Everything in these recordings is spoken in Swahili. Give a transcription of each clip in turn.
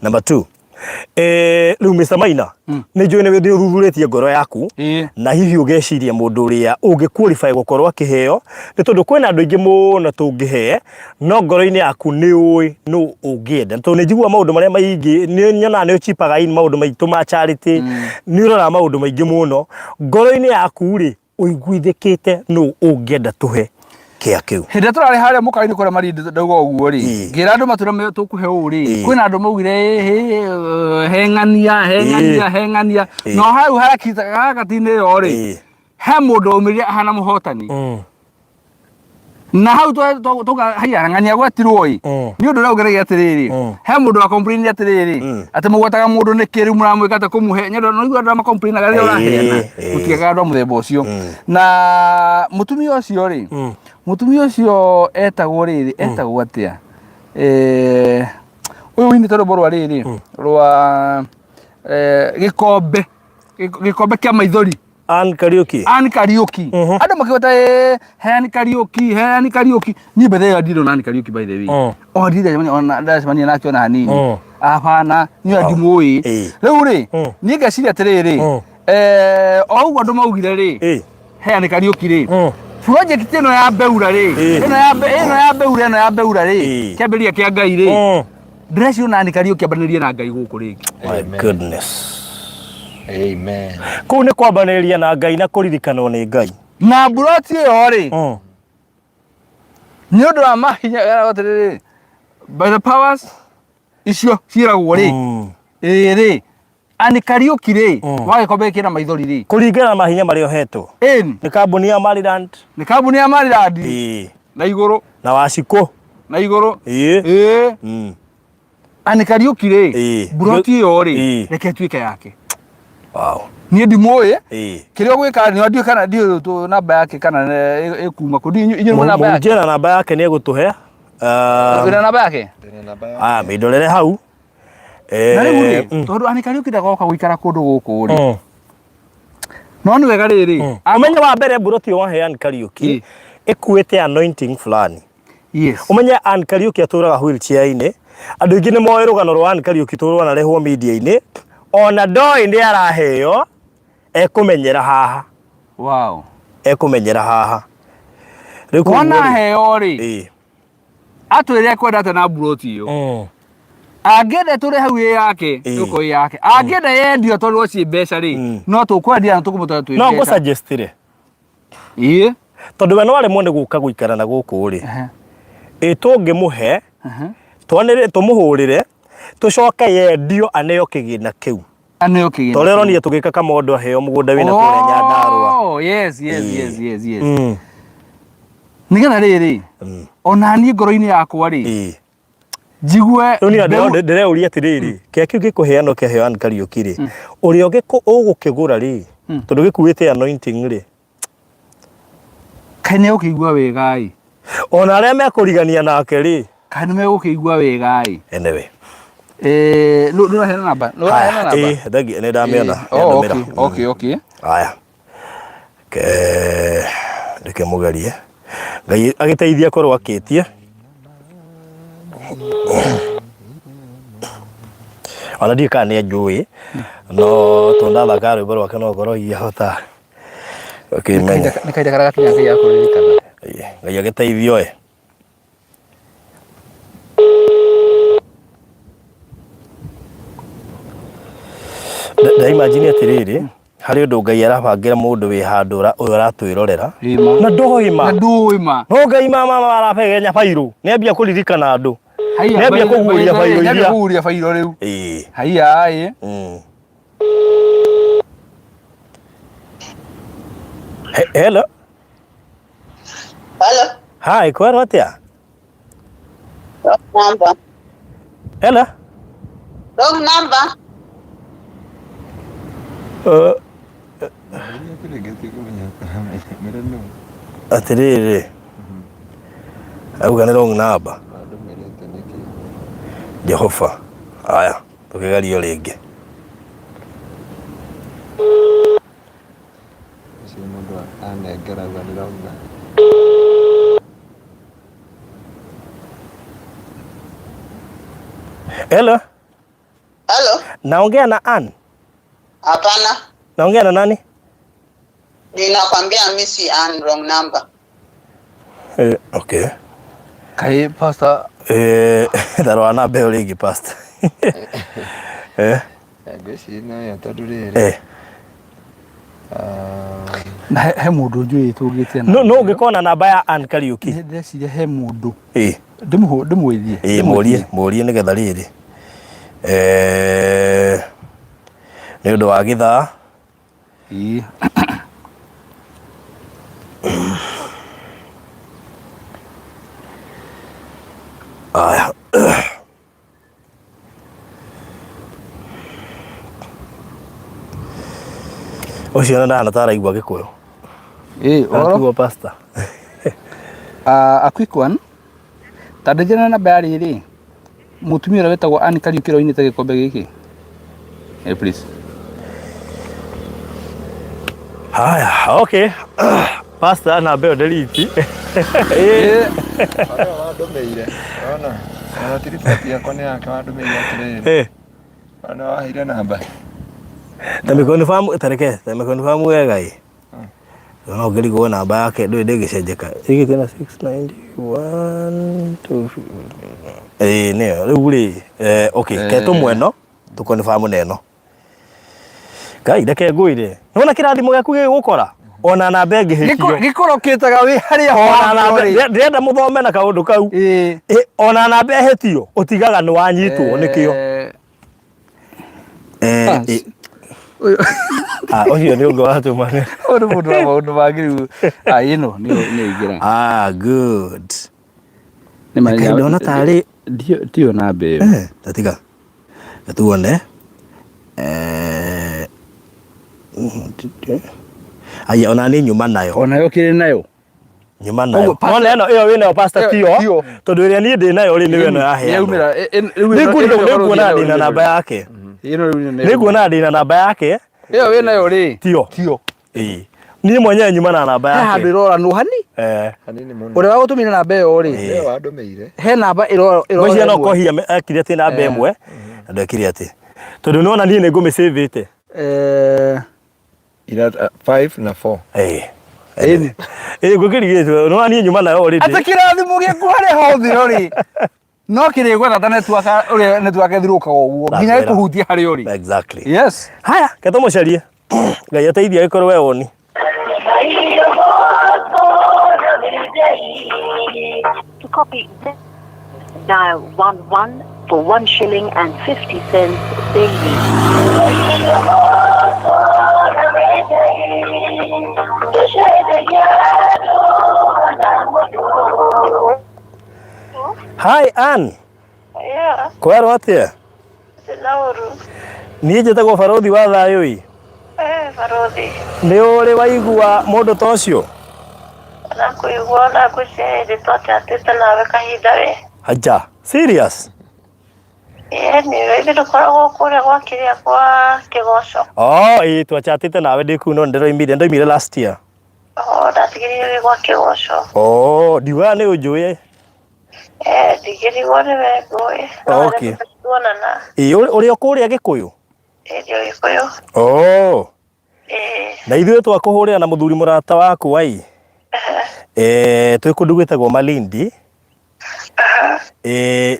Number 2. Rĩu Mr. Maina nĩ njũĩ nĩ wĩthĩ ũthuthurĩtie ngoro yaku na hihi ũgeciria mũndũ ũrĩa ũngĩ-qualify gũkorwo akĩheo nĩ tondũ kwĩna andũ aingĩ mũno tũngĩhe no ngoro-inĩ yaku nĩ ũĩ nũ ũngĩenda tondũ nĩ njiguaga maũndũ marĩa maingĩ nĩ nyonaga nĩ ũchipaga in maũndũ maitũ ma charity nĩ ũroraga maũndũ maingĩ mũno ngoro-inĩ yaku rĩ ũiguithĩkĩte nũ ũngĩenda tũhe kĩa kĩu hĩndĩ tũrarĩ harĩa mũkainĩ kũrĩa marindi ndauga ũguo rĩ ngĩra andũ matura tũkũhe ũũ rĩ kwĩna andũ maugire heng'ania no hau harakati-inĩ ĩyo rĩ he mũndũ ũmĩrire ahana mũhotani na hau tuga haya ng'ania gwetirwo ĩ nĩ ũndũ ũrĩa ũgeragia atĩrĩrĩ he mũndũ wa complain atĩrĩrĩ atĩ mũgwetaga mũndũ nĩ kĩrĩu mũramwĩka ta kũmũhe nyendo no igua andũ ma complain rĩrĩa ũraheana gũtigaga andũ mũthemba ũcio na mũtumia ũcio rĩ mũtumia ũcio etagwo rĩrĩ etagwo atĩa ũyũ wĩnĩte rwĩmbo rwa rĩrĩ rwa gĩkombe kĩa maithori Kariuki andũ makĩgweta heani Kariuki niĩ mbere ĩyo ndirĩ na Kariuki by the way o ndirĩ ona ndacemania nake ona hanini abana niĩ ndimũĩ rĩu rĩ niĩ ngeciria atĩrĩrĩ o ũguo andũ maugire rĩ heani Kariuki rĩ project ĩno ya Beura rĩ ĩno ya Beura rĩ kĩambĩrĩria kĩa Ngai rĩ ndĩreciria nani Kariuki ambanĩrie na Ngai gũkũ rĩngĩ my goodness amen kũu nĩ kwambanĩrĩria na Ngai na kũririkanwo nĩ Ngai na mburoti ĩyo rĩ nĩ ũndũ wa mahinya atĩrĩrĩ by the powers icio ciĩragwo rĩ rĩ ani Kariuki rĩ wa gĩkombe kĩna maithori rĩ kũringana na mahinya marĩa ũhetwo nĩ kambuni ya Maryland na igũrũ na Wacikũ na igũrũ ani Kariuki rĩ mburoti ĩyo rĩ reke ĩtuĩke yake wow niĩ ndimũĩ kĩrĩa ũgwĩka nĩ ndiũ kana ndiũ namba yake kana ĩkuma kũ inyuĩ namba yake njĩra namba yake nĩ egũtũhe wĩna namba yake mĩndorere hau na rĩu rĩ tondũ ani Kariuki ndagoka gũikara kũndũ gũkũ rĩ no nĩ wega rĩrĩ ũmenye wa mbere mburoti wa heani Kariuki ĩkuĩte anointing fulani ũmenye ani Kariuki atũraga wheelchair-inĩ andũ aingĩ nĩ moĩ rũgano rwa ani Kariuki rwanarehwo media-inĩ ona ndoĩ nĩ araheo ekũmenyera haha ekũmenyera haha rĩu wona heo rĩ atwĩre ekwendete na mburoti ĩyo angĩenda tũre hau yake tũko yake angĩenda yendio tondũ ci mbeca rĩ no tũkwendia na tũkũmũtwara twĩ no ngũ suggest rĩ tondũ we no aremwo nĩ gũka gũikara na gũkũ rĩ tũngĩmũhe twanĩrĩ tũmũhũrĩre tũcoke yendio aneo kĩgĩna kĩu tondũ ũronire tũgĩka kamondo aheo mũgũnda wĩna kũrĩa Nyandarũa yes nĩgetha rĩrĩ ona niĩ ngoro-inĩ yakwa rĩ jigue ndĩreuria atĩrĩrĩ kĩa kĩu gĩkũheanwo kĩaheo ani Kariuki rĩ ũrĩa ũgũkĩgũra rĩ tondũ gĩkuĩte anointing rĩ kaĩ nĩ ũkĩigua wega ĩ ona arĩa mekũrigania nake rĩ kaĩ nĩ megũkĩigua wega ĩ anyway nũraheana namba thengi nĩ ndamĩona okay haya reke mũgerie Ngai agĩteithia korwo akĩtie ona ndiĩ kana nĩ anjũĩ no tũndathaka rwĩmbo rwake no ngorwo ingĩhota nĩ kahinda karĩa gakinya Ngai akũririkana Ngai agĩteithio ndaimagine atĩrĩrĩ harĩ ũndũ Ngai arabangĩra mũndũ wĩ handũ ũyũ aratwĩrorera na ndũĩ ma no Ngai mama arabegenya bairũ nĩ ambia kũririkana andũ nĩ ambia kũguũria bairũ rĩu haiya hello hi kwero atĩa hello wrong number atĩrĩrĩ auga nĩ wrong number Jehova haya tũkĩgerio rĩngĩ hello Hello? Naongea na Ann? Hapana. Naongea na nani? Ninakwambia mimi si Ann, wrong number. Okay. Kai pastor. Darwana beo ligi pastor. Ngwĩciria no tondu rĩrĩ Na he mundu njui tugite na. No ungikona namba ya Ann Kariuki. Ndeciria he mundu. Ndimwithie. Murie nigetha rĩrĩ. Nĩ ũndũ wa githaa. Aya. Ocio na taraigua Gikuyu. Oro pastor. A quick one. Tandithia na bari ri. Mutumia ũrĩa wetagwo Ann Kariuki roinĩte gĩkombe gĩkĩ. Please. Haya, okay. Pastor na beo delete. Wandumeire. Ona tiripoti yakwa nĩ yake wandumeire atĩrĩrĩ. Ona wahire namba. Tamekonfamu wega ĩ. No ngĩrigwo namba yake ndũĩ ndĩgĩcenjeka. Ĩgĩ tena 691 nĩyo rĩu rĩ. Okay, keto mweno tũkonfamu neno. Ngai reke ngwĩre. Nĩwona kĩrathimo gĩaku gĩgũkora? Ona namba ĩngĩhĩtio. Gĩkorokĩtaga wĩ harĩa hothe. Ndĩrenda mũthome na kaũndũ kau. Ona namba ĩhĩtio ũtigaga nĩ wanyitwo nĩkĩo. Ocio nĩ ũngĩ watũma. Ũndũ mũndũ wa maũndũ mangĩ ĩno nĩ ĩingĩra. Good. Ndona tarĩ ndio namba ĩyo. Tatiga. Tuone. Aya ona nĩ nyuma nayo. Ona yo kĩrĩ nayo. Nyuma nayo. Ona ĩyo wĩ nayo pastor tio. Tondũ ĩrĩa niĩ ndĩ nayo rĩ nĩ wĩno yaheanwo. Nĩnguona ndĩ na namba yake. Nĩnguona ndĩ na namba yake. Ĩyo wĩ nayo rĩ. Tio. Niĩ mwenyewe nyuma na namba yake. Handũ ĩrora nũ hani? Hanini mũno. Ũrĩa wagũtũmĩra namba ĩyo rĩ. Ĩyo wandumeire. He namba ĩrora. Ngwĩciria no kohia akire atĩ namba ĩmwe. Na ndekire atĩ. Tondũ nĩwona niĩ nĩ ngũmĩsavĩte. Ira 5 na 4. Ngũkĩrigĩtwo nĩwona niĩ nyuma nayo already. Atĩ kĩrathimo gĩaku harĩ hothe rĩ. No kĩrĩgweta ta network ũrĩa network ĩthirũkaga ũguo. Nginya ĩkũhutia harĩ ũrĩ. Exactly. Yes. Haya, keto mũcarie. Ngai ateithia gĩkorwo we woni. To copy this, dial 11 for 1 shilling and 50 cents daily. Hi Ann. Yeah. Kwerwo atĩa? Lauru. Niĩ njĩtagwo barothi wa thayũ ĩ. Barothi. Nĩ ũrĩ waigua mũndũ ta ũcio? Na kuigua na kucere twatete nawe kahinda we. Aja, serious? Ni wewe ndokoragwo kũrĩa gwa kĩrĩa kwa Kĩgoco. Twachatĩte nawe ndĩ kuu no ndoimire last year. Ndatigĩrĩire gwa Kĩgoco. Ndiugaga nĩ ũnjũĩ. Ndigĩrĩirwo nĩ we ngũĩ. Okay. Tuonana. Ũrĩ o kũrĩa Gĩkũyũ? Ndio Gĩkũyũ. Na ithuĩ twakũhũrĩra na mũthuri mũrata waku wai. Twĩ kũndũ gwĩtagwo Malindi.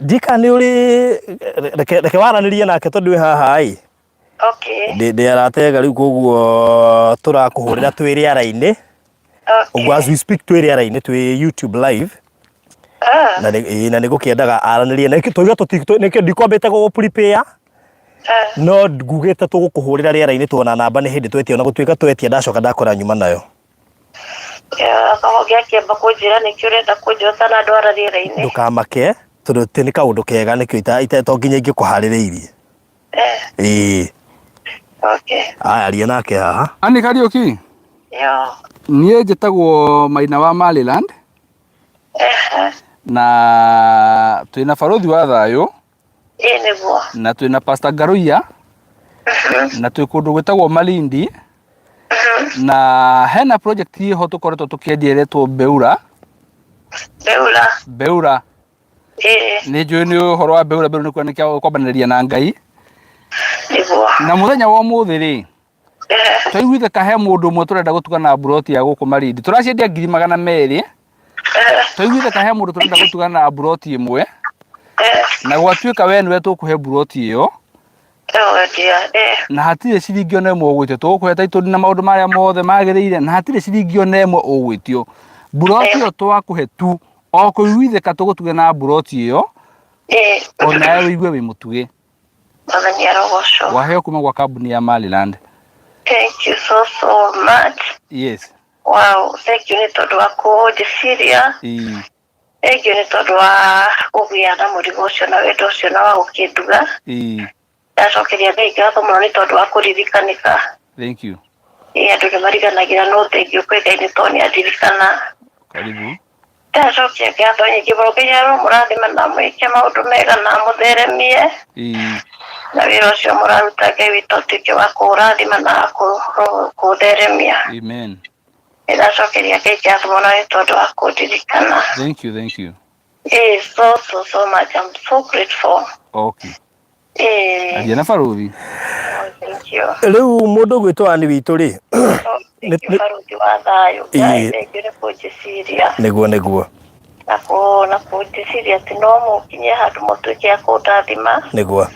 Ndika nĩ ũrĩ reke waranĩrie nake tondũ wĩ haha ĩ. Okay. Ndĩ aratega rĩu koguo tũrakũhũrĩra twĩ rĩara-inĩ. Ũguo as we speak twĩ rĩara-inĩ twĩ YouTube live. Na nĩ gũkĩendaga aranĩrie na nĩkĩo ndikwambĩte gũgũ prepare. No ngugĩte tũgũkũhũrĩra rĩera-inĩ tuona namba nĩ hĩndĩ twetia ona gũtuĩka twetia ndacoka ndakora nyuma nayo. Kahogea kĩamba kũnjĩra nĩkĩo ũrenda kũnjota na ndwara rĩera-inĩ. Ndũkamake tondũ nĩ kaũndũ kega nĩkĩo to nginya ingĩkũharĩrĩirie. Okay. Aria nake haha. Ann Kariuki. Niĩ njĩtagwo Maina wa Maryland. Na twĩna barothi wa thayũ. Nĩguo. Na twĩna pastor Ngaruia. Na twĩ kũndũ gwĩtagwo Malindi. Na hena project ho tũkoretwo tũkĩendia ĩretwo Beura. Nĩ njũĩ nĩ ũhoro wa Beura nĩ kwambanĩria na Ngai. Na muthenya wa muthi ri twaiguithe kahe mundu umwe turenda gutugana buroti ya guku Malindi turaciendia 200,000 twaiguithe kahe mundu turenda gutugana buroti imwe na gwatuika we niwe tukuhe buroti iyo na hatire ciringi ona imwe ugwitio tukuhe title na maundu maria mothe magiriire na hatire ciringi ona imwe ugwitio buroti iyo twakuhe tu o kuiguitheka tugutuge na buroti iyo ona we igwe wi mutuge waheo kuma kwa kambuni ya Maryland. Thank you so much. Yes. Wow, thank you ni tondu wa kujiciria. Thank you ni tondu wa kugia na murigo ucio na wendo ucio na wa gukinduga. Ndacokeria Ngai ngatho muno ni tondu wa kuririkanika. Thank you. Andu ni mariganagira no thank you kwi Ngai ni tondu ni adirikana. Karibu. Ndacokeria ngatho nyingi muno nginya no murathima na mwike maundu mega na mutheremie. Na wira ucio muraruta Ngai witũ tuike wa kurathima na kutheremia. Amen. Ndacokeria Ngai ngatho muno ni tondu wa kundirikana. Thank you, thank you. So much. I'm so grateful. Okay. Adiana Faruvi. Thank you. Riu mundu gwitwa ni witu ri. Thank you Faruvi wa thayo. Thank you kujiciria. Niguo. Na kujiciria ati no mukinye handu mutuike akundathima. Niguo.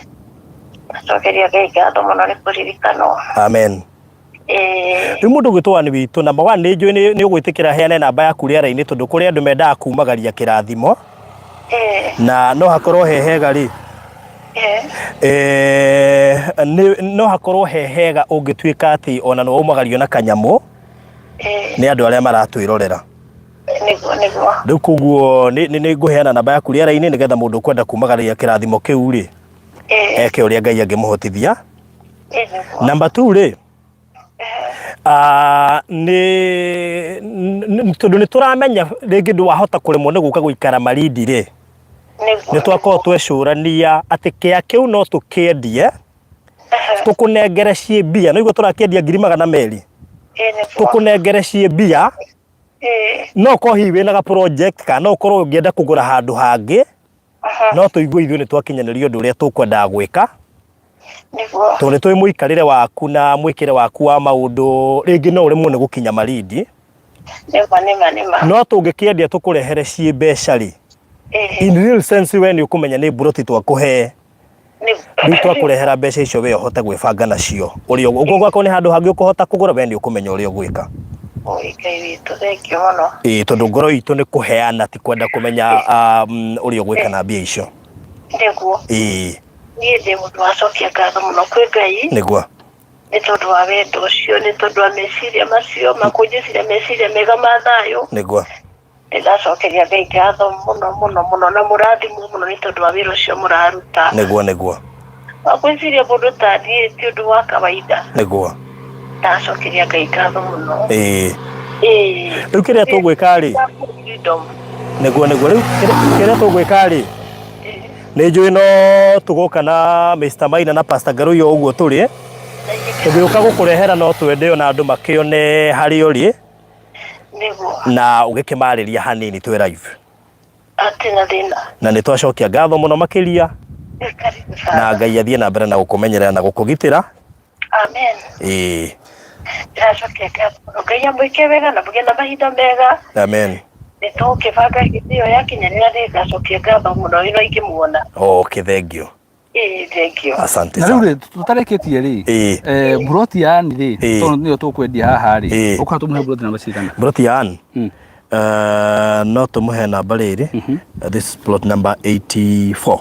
Ndacokeria Ngai ngatho muno ni kuririkano. Amen. Riu mundu gwitwa ni witu namba 1 ni njui ni ugwitikira heane namba yaku riera-ini tondu kuri andu mendaga kumagaria kirathimo. Na no hakorwo hehega ri. No hakorwo hehega ungituika ati ona no umagario na kanyamu. Ni andu aria maratwirorera. Niguo. Riu kuguo ni nguheana namba yaku riera-ini nigetha mundu kwenda kumagaria kirathimo kiu ri. Eke uria Ngai angimuhotithia. Namba 2 ri. Tondu ni turamenya ringi ndwahota kuremwo ni guka guikara Malindi ri. Ni twakorwo twecurania ati kia kiu no tukiendie tukunengere cie bia no igwe turakiendia 200,000 tukunengere cie bia no ko hiwe na project kana ukorwo ungienda kugura handu hangi no tuigwe ithuĩ ni twakinyanirio ndu uria tukwenda gwika tondu twi muikarire waku na mwikire waku wa maundu ringi no uremwo ni gukinya Malindi no tungikiendia tukurehere cie mbeca ri. In real sense we ni ukumenya ni buroti twakuhe ni twakurehera mbeca icio we uhote gwibanga nacio uri ugo gwako ni handu hangi ukuhota kugura we ni ukumenya uri gwika. Ngai witũ thank you muno. Tondu ngoro itu ni kuheana ti kwenda kumenya uri gwika na mbia icio. Niguo. Niĩ ndi mundu wacokia ngatho muno kwi Ngai. Niguo. Ni tondu wa wendo ucio ni tondu wa meciria macio makunjiciria meciria mega ma thayo. Niguo. Ndacokeria Ngai ngatho muno na murathimo muno ni tondu wa wira ucio muraruta. Niguo. Wakwiciria mundu ta niĩ ti undu wa kawaida. Niguo. Ndacokeria Ngai ngatho muno. Riu kiria tugwika ri. Niguo riu kiria tugwika ri. Ni njui no tugoka na Mr. Maina na Pastor Garuyo uguo turi. Tugiuka gukurehera no twende ona andu makione hari uri. Na ugikimariria hanini twi live. Atina thina. Na ni twacokia ngatho muno makiria. Na Ngai athie na mbere na gukumenyerera na gukugitira. Amen. Ndacokia ngatho. Ngai amwike wega na mugena mahinda mega. Amen. Ni tukibanga hithio yakinyanira ni ngacokia ngatho muno ino ingimuona. Okay, thank you. Thank you. Asante sana. Na riu tutareketie ri. Buroti ya ani ri. Tondu niyo tukwendia haha ri. Uka tumuhe buroti namba cigana? Buroti ya ani. No tumuhe namba riri. This is plot number 84.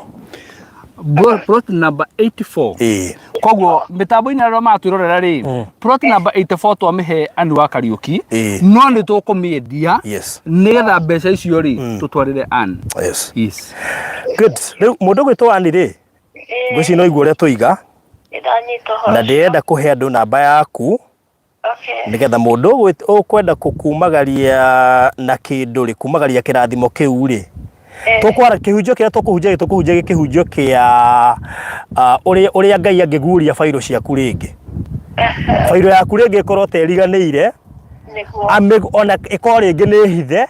Plot number 84. Koguo mitambo-ini aria matwirorera ri. Plot number 84 twamihe ani wa Kariuki. No ni tukumiendia. Nigetha mbeca icio ri tutwarire ani. Yes. Good. Riu mundu gwitwa ani ri. Ngwici no igua uria tuiga. Na ndirenda kuhe andu namba yaku. Nigetha mundu ukwenda kukumagaria na kindu ri kumagaria kirathimo kiu ri. Tukwara kihunjio kia tukuhunjia kihunjio kia uria Ngai angiguria fairo ciaku ringi. Fairo yaku ringi ikorwo teriganiire. Ona ikorwo ringi ni hithe.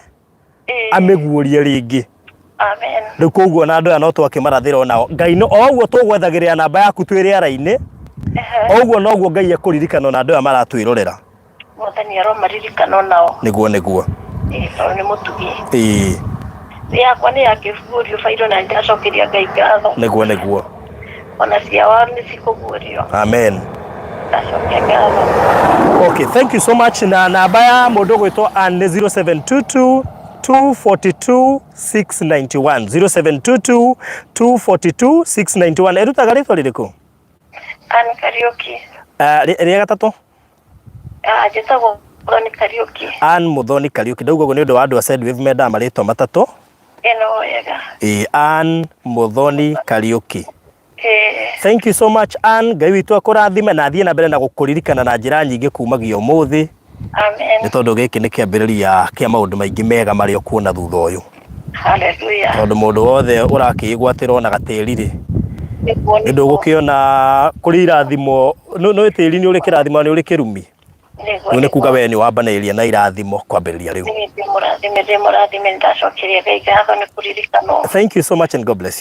Amiguurie ringi. Amen. Riu koguo na andu aya no twakimarathira ona Ngai no o uguo tugwethagirira namba yaku twi riera-ini Oguo noguo Ngai akuririkana na andu aya maratwirorera. Mwathani aromaririkana nao. Niguo. Tondũ nĩ mũtugi. Ĩĩ. Yakwa nĩ yakĩburio bairo na ndacokeria Ngai ngatho. Niguo. Ona ciao nĩ cikũburio. Amen. Ndacokia ngatho. Okay, thank you so much. Na namba ya mũndũ gwĩtwo Ann 0722 242 691 0722 242 691. Erutaga rĩtwa rĩrĩkũ? Ann Kariuki. Rĩa gatatũ? Njĩtagwo Muthoni Kariuki. Ann Muthoni Kariuki. Ndauga ũguo nĩ ũndũ wa andũ a Sendwave mendaga marĩtwa matatũ. Eno wega. Ann Muthoni Kariuki. Thank you so much Ann. Ngai witũ akũrathime na athiĩ na mbere na gũkũririkana na njĩra nyingĩ kumagia ũmũthĩ. Amen. Nĩ tondũ gĩkĩ nĩ kĩambĩrĩria kĩa maũndũ maingĩ mega marĩa ũkuona thutha ũyũ. Hallelujah. Tondũ mũndũ wothe ũrakĩĩgwatĩra ona gatĩri-rĩ, nĩ ndũgũkĩona kũrĩ irathimo. Nĩ tĩri nĩ ũrĩ kĩrathimo nĩ ũrĩ kĩrumi. Rĩu nĩ kuga we nĩ wambanĩrĩria na irathimo kwambĩrĩria rĩu. Ndĩmũrathime ndacokeria Ngai ngatho nĩ kũririkanwo. Thank you so much and God bless you.